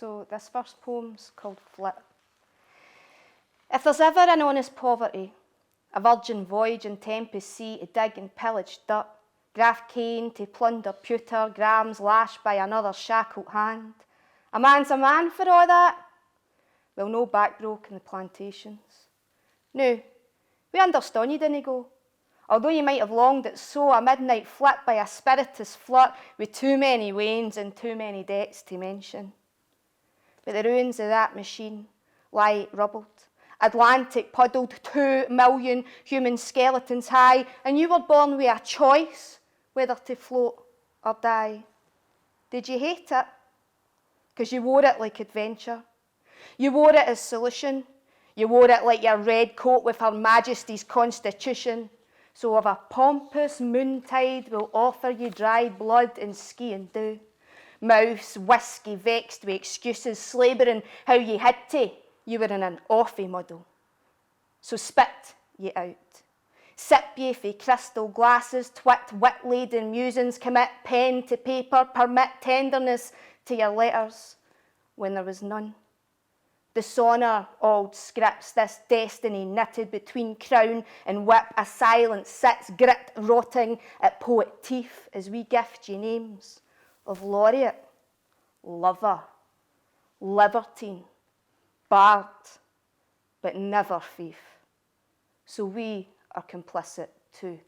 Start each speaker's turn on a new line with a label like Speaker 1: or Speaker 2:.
Speaker 1: So this first poem's called Flit. If there's ever an honest poverty, a virgin voyage in tempest sea to dig and pillage dirt, graft cane to plunder pewter, grams lashed by another shackled hand, a man's a man for all that. Well, no back broke in the plantations. No, we understand you didn't go, although you might have longed at so a midnight flit by a spiritous flirt with too many wains and too many decks to mention. But the ruins of that machine lie rubbled, Atlantic puddled, 2 million human skeletons high, and you were born with a choice whether to float or die. Did you hate it? Because you wore it like adventure. You wore it as solution. You wore it like your red coat with Her Majesty's Constitution. So of a pompous moontide we'll offer you dried blood and ski and dew. Mouths whisky vexed with excuses, slavouring how ye had to. You were in an awful muddle. So spit ye out. Sip ye fae crystal glasses, twit wit-laden musings, commit pen to paper, permit tenderness to your letters when there was none. Dishonour old scripts, this destiny knitted between crown and whip, a silence sits grit rotting at poet teeth as we gift ye names of laureate, lover, libertine, bard, but never thief. So we are complicit too.